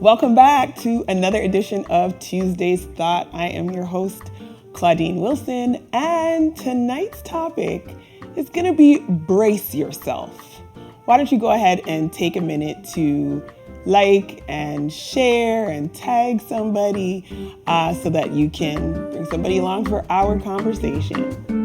Welcome back to another edition of Tuesday's Thought. I am your host, Claudine Wilson, and tonight's topic is going to be brace yourself. Why don't you go ahead and take a minute to like and share and tag somebody so that you can bring somebody along for our conversation.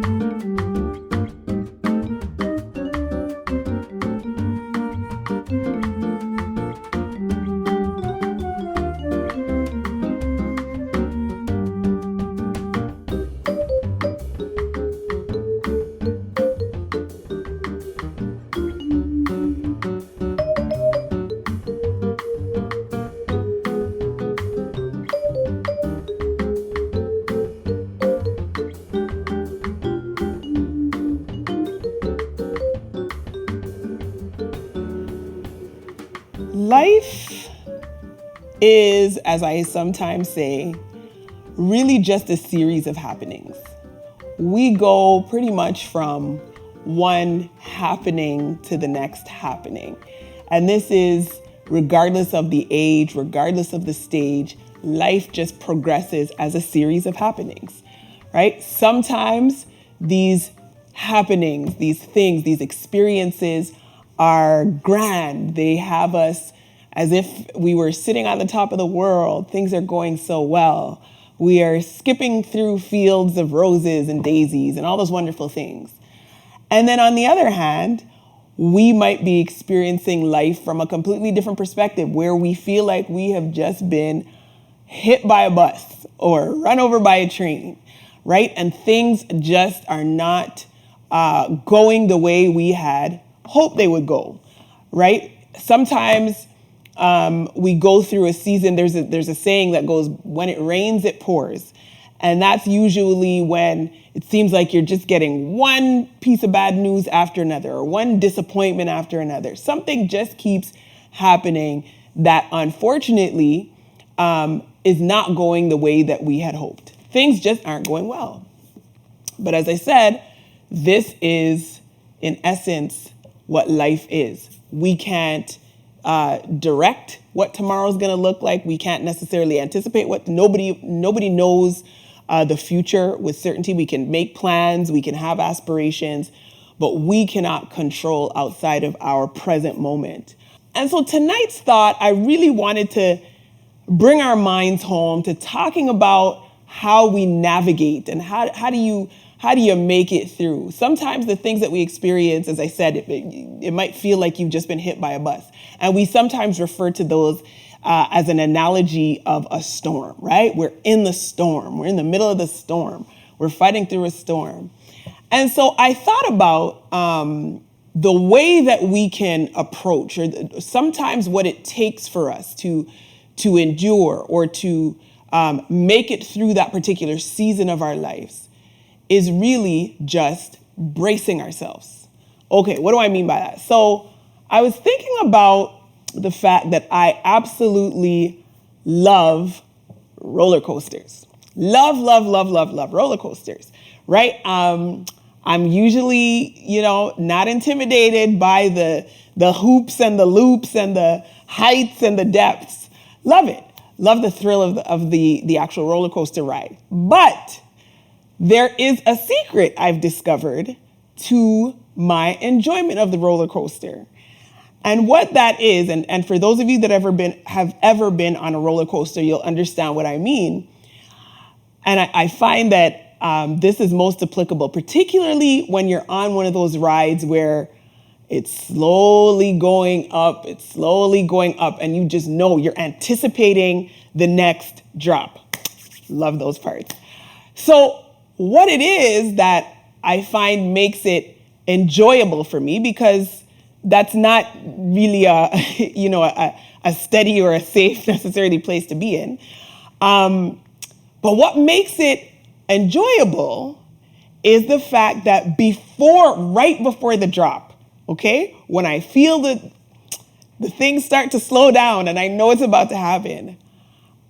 Life is, as I sometimes say, really just a series of happenings. We go pretty much from one happening to the next happening. And this is regardless of the age, regardless of the stage, life just progresses as a series of happenings, right? Sometimes these happenings, these things, these experiences are grand. They have us as if we were sitting on the top of the world. Things are going so well. We are skipping through fields of roses and daisies and all those wonderful things. And then on the other hand, we might be experiencing life from a completely different perspective where we feel like we have just been hit by a bus or run over by a train, right? And things just are not going the way we had hoped they would go, right? Sometimes we go through a season, there's a saying that goes, when it rains, it pours. And that's usually when it seems like you're just getting one piece of bad news after another or one disappointment after another. Something just keeps happening that unfortunately is not going the way that we had hoped. Things just aren't going well. But as I said, this is in essence what life is. We can't direct what tomorrow's going to look like. We can't necessarily anticipate what nobody knows the future with certainty. We can make plans, we can have aspirations, but we cannot control outside of our present moment. And so tonight's thought, I really wanted to bring our minds home to talking about how we navigate and how do you make it through? Sometimes the things that we experience, as I said, it might feel like you've just been hit by a bus. And we sometimes refer to those as an analogy of a storm, right? We're in the storm. We're in the middle of the storm. We're fighting through a storm. And so I thought about the way that we can approach, or sometimes what it takes for us to endure or to make it through that particular season of our lives is really just bracing ourselves. Okay, what do I mean by that? So I was thinking about the fact that I absolutely love roller coasters. Love roller coasters, right? I'm usually, not intimidated by the hoops and the loops and the heights and the depths. Love it. Love the thrill of the actual roller coaster ride. But there is a secret I've discovered to my enjoyment of the roller coaster. And what that is, and for those of you that have ever been on a roller coaster, you'll understand what I mean. And I find that this is most applicable, particularly when you're on one of those rides where it's slowly going up, and you just know you're anticipating the next drop. Love those parts. So what it is that I find makes it enjoyable for me, because that's not really a steady or a safe necessarily place to be in. But what makes it enjoyable is the fact that right before the drop, okay, when I feel the things start to slow down and I know it's about to happen,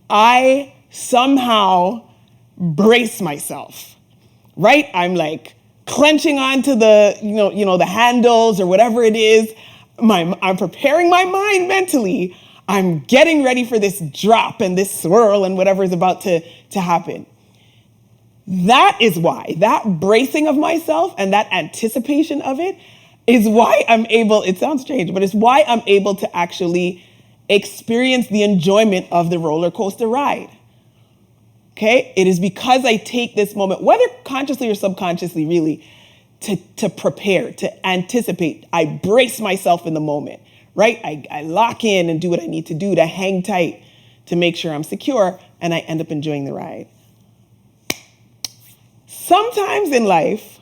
I somehow brace myself, right? I'm like clenching onto the, the handles or whatever it is. I'm preparing my mind mentally. I'm getting ready for this drop and this swirl and whatever is about to happen. That is why, that bracing of myself and that anticipation of it is why I'm able, it sounds strange, but it's why I'm able to actually experience the enjoyment of the roller coaster ride. Okay? It is because I take this moment, whether consciously or subconsciously really, to prepare, to anticipate. I brace myself in the moment, right? I lock in and do what I need to do to hang tight to make sure I'm secure, and I end up enjoying the ride. Sometimes in life,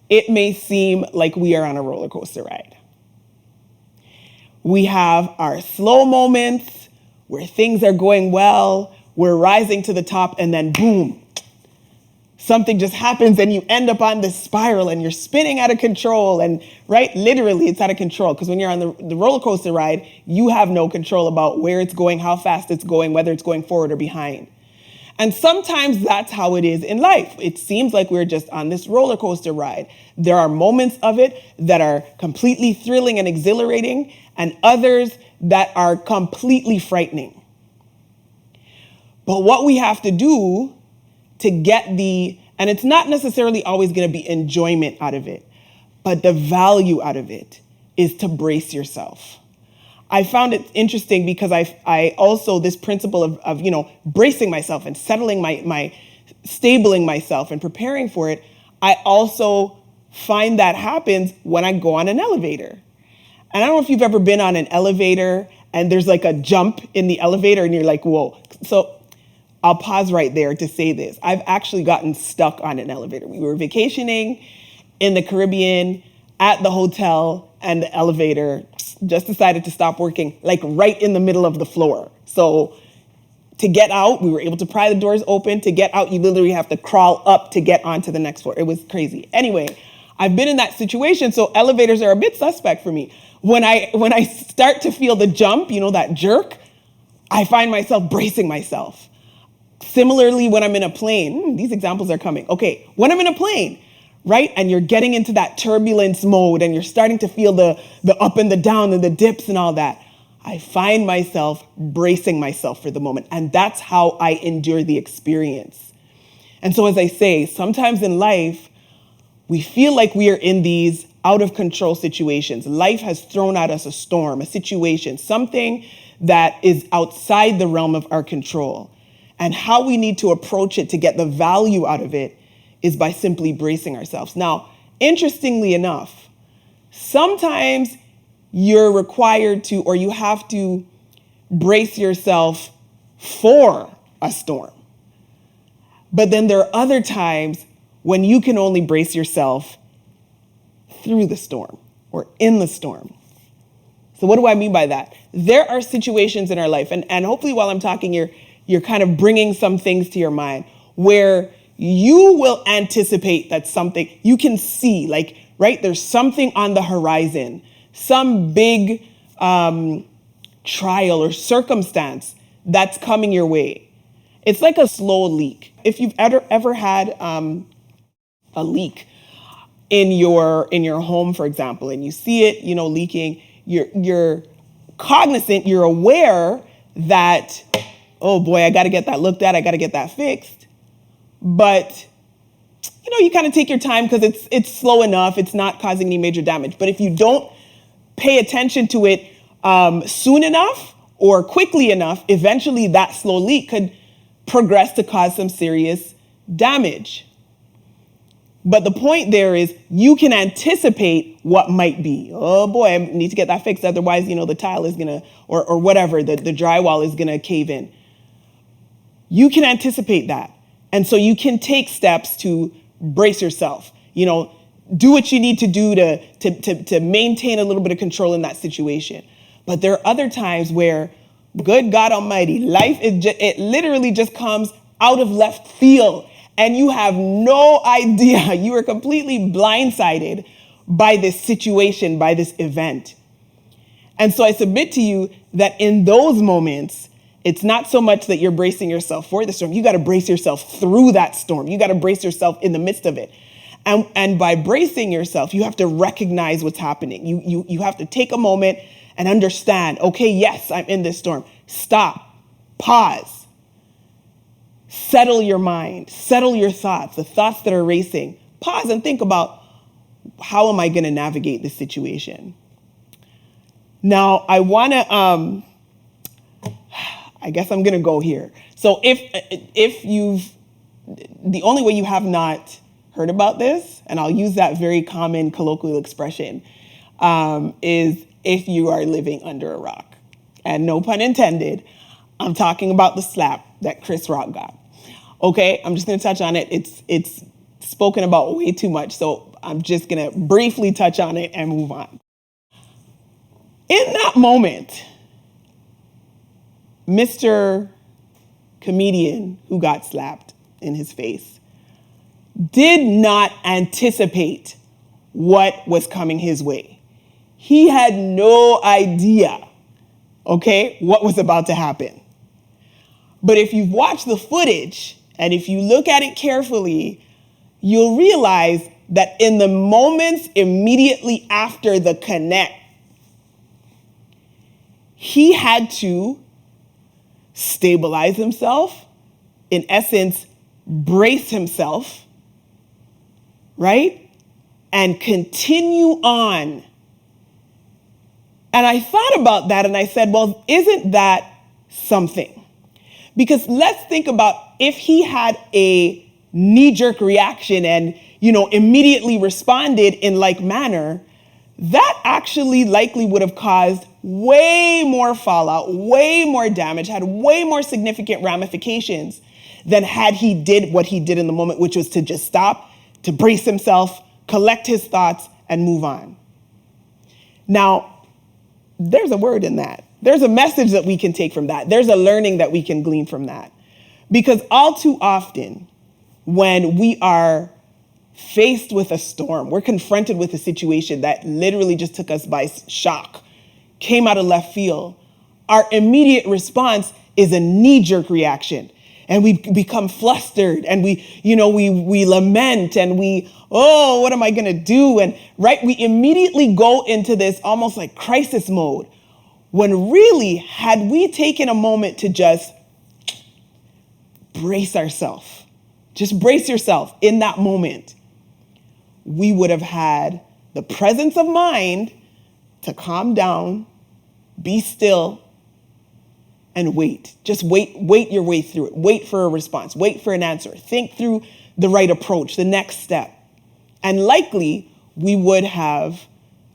it may seem like we are on a roller coaster ride. We have our slow moments where things are going well, we're rising to the top, and then boom, something just happens and you end up on this spiral and you're spinning out of control. And right, literally it's out of control, because when you're on the roller coaster ride, you have no control about where it's going, how fast it's going, whether it's going forward or behind. And sometimes that's how it is in life. It seems like we're just on this roller coaster ride. There are moments of it that are completely thrilling and exhilarating, and others that are completely frightening. But what we have to do to get and it's not necessarily always going to be enjoyment out of it, but the value out of it is to brace yourself. I found it interesting because I also, this principle of bracing myself and settling stabling myself and preparing for it, I also find that happens when I go on an elevator. And I don't know if you've ever been on an elevator and there's like a jump in the elevator and you're like, whoa. So I'll pause right there to say this. I've actually gotten stuck on an elevator. We were vacationing in the Caribbean at the hotel, and the elevator just decided to stop working, like right in the middle of the floor. So to get out, we were able to pry the doors open. To get out, you literally have to crawl up to get onto the next floor. It was crazy. Anyway, I've been in that situation, so elevators are a bit suspect for me. When I start to feel the jump, that jerk, I find myself bracing myself. Similarly, when I'm in a plane, these examples are coming. Okay, when I'm in a plane, right? And you're getting into that turbulence mode and you're starting to feel the up and the down and the dips and all that, I find myself bracing myself for the moment. And that's how I endure the experience. And so as I say, sometimes in life, we feel like we are in these out of control situations. Life has thrown at us a storm, a situation, something that is outside the realm of our control. And how we need to approach it to get the value out of it is by simply bracing ourselves. Now, interestingly enough, sometimes you're required to, or you have to brace yourself for a storm. But then there are other times when you can only brace yourself through the storm or in the storm. So what do I mean by that? There are situations in our life, and hopefully while I'm talking, you're kind of bringing some things to your mind where you will anticipate that something, you can see, like, right, there's something on the horizon, some big trial or circumstance that's coming your way. It's like a slow leak. If you've ever had a leak in your home, for example, and you see it, leaking, you're cognizant, you're aware that, oh boy, I got to get that looked at, I got to get that fixed. But, you kind of take your time because it's slow enough. It's not causing any major damage. But if you don't pay attention to it soon enough or quickly enough, eventually that slow leak could progress to cause some serious damage. But the point there is you can anticipate what might be. Oh boy, I need to get that fixed. Otherwise, the tile is going to, or whatever, the drywall is going to cave in. You can anticipate that. And so you can take steps to brace yourself, do what you need to do to maintain a little bit of control in that situation. But there are other times where, good God Almighty, life, it literally just comes out of left field and you have no idea. You are completely blindsided by this situation, by this event. And so I submit to you that in those moments, it's not so much that you're bracing yourself for the storm. You got to brace yourself through that storm. You got to brace yourself in the midst of it. And by bracing yourself, you have to recognize what's happening. You have to take a moment and understand, okay, yes, I'm in this storm. Stop, pause, settle your mind, settle your thoughts, the thoughts that are racing. Pause and think about, how am I going to navigate this situation? Now, I want to, I guess I'm going to go here. So if the only way you have not heard about this, and I'll use that very common colloquial expression, is if you are living under a rock. And no pun intended, I'm talking about the slap that Chris Rock got. Okay, I'm just going to touch on it. It's spoken about way too much, so I'm just going to briefly touch on it and move on. In that moment, Mr. Comedian who got slapped in his face did not anticipate what was coming his way. He had no idea, okay, what was about to happen. But if you've watched the footage and if you look at it carefully, you'll realize that in the moments immediately after the connect, he had to stabilize himself, in essence, brace himself, right? And continue on. And I thought about that and I said, well, isn't that something? Because let's think about if he had a knee-jerk reaction and, immediately responded in like manner, that actually likely would have caused way more fallout, way more damage, had way more significant ramifications than had he did what he did in the moment, which was to just stop, to brace himself, collect his thoughts, and move on. Now, there's a word in that. There's a message that we can take from that. There's a learning that we can glean from that. Because all too often, when we are faced with a storm, we're confronted with a situation that literally just took us by shock, came out of left field, our immediate response is a knee-jerk reaction. And we become flustered and we lament and what am I going to do? And right, we immediately go into this almost like crisis mode, when really, had we taken a moment to just brace ourselves, just brace yourself in that moment, we would have had the presence of mind to calm down, be still, and wait. Just wait your way through it. Wait for a response. Wait for an answer. Think through the right approach, the next step. And likely, we would have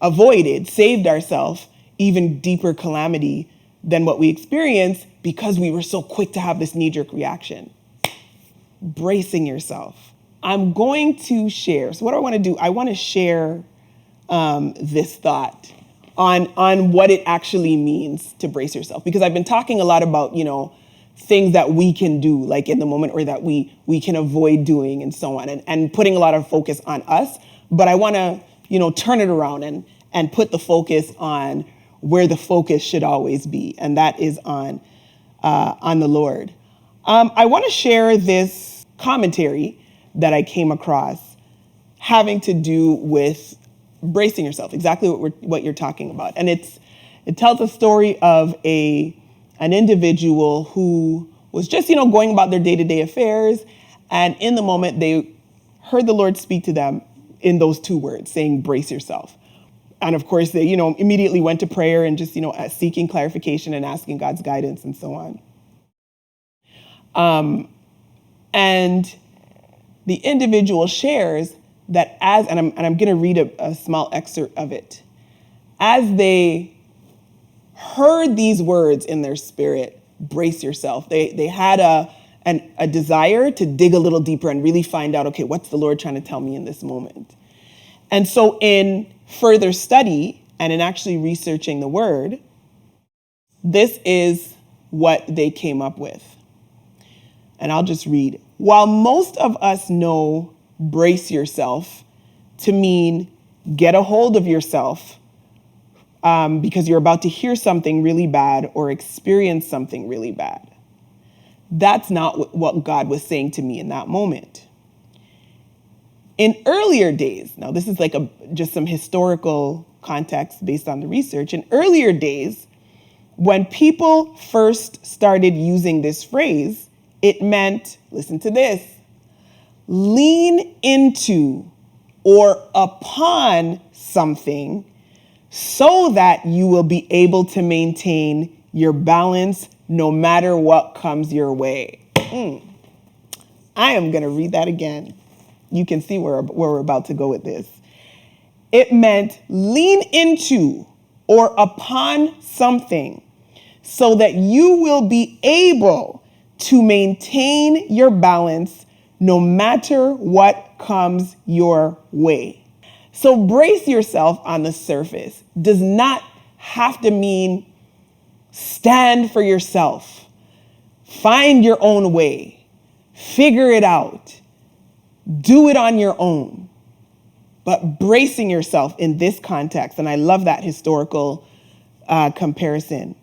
saved ourselves even deeper calamity than what we experienced because we were so quick to have this knee-jerk reaction. Bracing yourself. I'm going to share. So what do I want to do? I want to share this thought on what it actually means to brace yourself. Because I've been talking a lot about, things that we can do like in the moment or that we can avoid doing and so on and putting a lot of focus on us. But I want to, turn it around and put the focus on where the focus should always be. And that is on the Lord. I want to share this commentary that I came across having to do with bracing yourself, exactly what you're talking about. And it tells a story of an individual who was just, going about their day-to-day affairs. And in the moment, they heard the Lord speak to them in those two words, saying, brace yourself. And of course, they, immediately went to prayer and just, seeking clarification and asking God's guidance and so on. And the individual shares that and I'm going to read a small excerpt of it. As they heard these words in their spirit, brace yourself. They had a desire to dig a little deeper and really find out, okay, what's the Lord trying to tell me in this moment? And so in further study and in actually researching the word, this is what they came up with. And I'll just read. While most of us know brace yourself to mean get a hold of yourself because you're about to hear something really bad or experience something really bad, that's not what God was saying to me in that moment. In earlier days, now this is like just some historical context based on the research. In earlier days, when people first started using this phrase, it meant, listen to this, lean into or upon something so that you will be able to maintain your balance no matter what comes your way. I am going to read that again. You can see where we're about to go with this. It meant lean into or upon something so that you will be able to maintain your balance no matter what comes your way. So brace yourself on the surface does not have to mean stand for yourself, find your own way, figure it out, do it on your own. But bracing yourself in this context, and I love that historical comparison,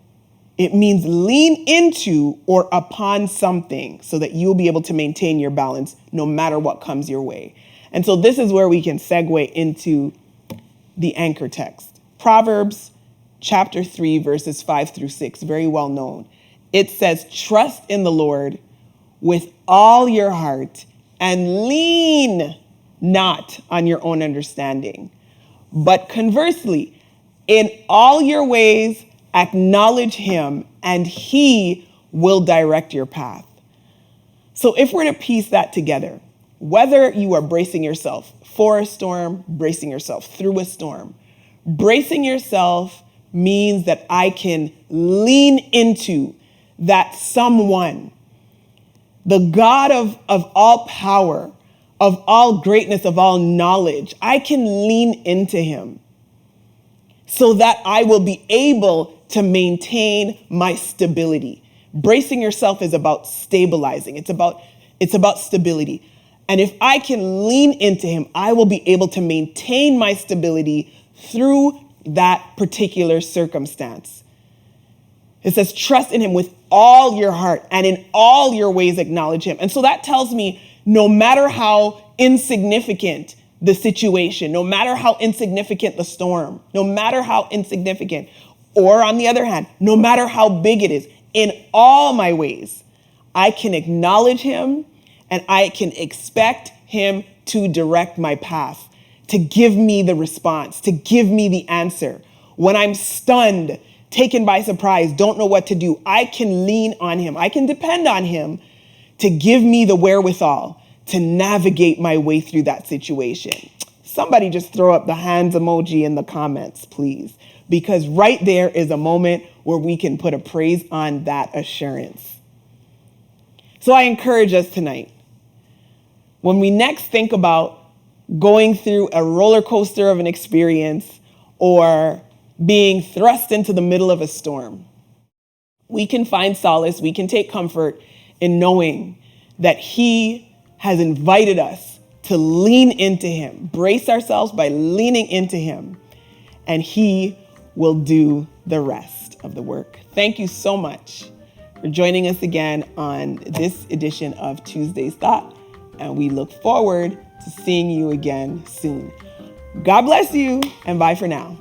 it means lean into or upon something so that you'll be able to maintain your balance no matter what comes your way. And so this is where we can segue into the anchor text. Proverbs chapter 3, verses 5 through 6, very well known. It says, trust in the Lord with all your heart and lean not on your own understanding. But conversely, in all your ways, acknowledge him and he will direct your path. So if we're to piece that together, whether you are bracing yourself for a storm, bracing yourself through a storm, bracing yourself means that I can lean into that someone, the God of all power, of all greatness, of all knowledge. I can lean into him so that I will be able to maintain my stability. Bracing yourself is about stabilizing. It's about stability. And if I can lean into him, I will be able to maintain my stability through that particular circumstance. It says, trust in him with all your heart and in all your ways acknowledge him. And so that tells me no matter how insignificant the situation, no matter how insignificant the storm, no matter how insignificant, or on the other hand, no matter how big it is, in all my ways, I can acknowledge him and I can expect him to direct my path, to give me the response, to give me the answer. When I'm stunned, taken by surprise, don't know what to do, I can lean on him. I can depend on him to give me the wherewithal to navigate my way through that situation. Somebody just throw up the hands emoji in the comments, please, because right there is a moment where we can put a praise on that assurance. So I encourage us tonight, when we next think about going through a roller coaster of an experience or being thrust into the middle of a storm, we can find solace, we can take comfort in knowing that he has invited us to lean into him, brace ourselves by leaning into him, and he will do the rest of the work. Thank you so much for joining us again on this edition of Tuesday's Thought, and we look forward to seeing you again soon. God bless you, and bye for now.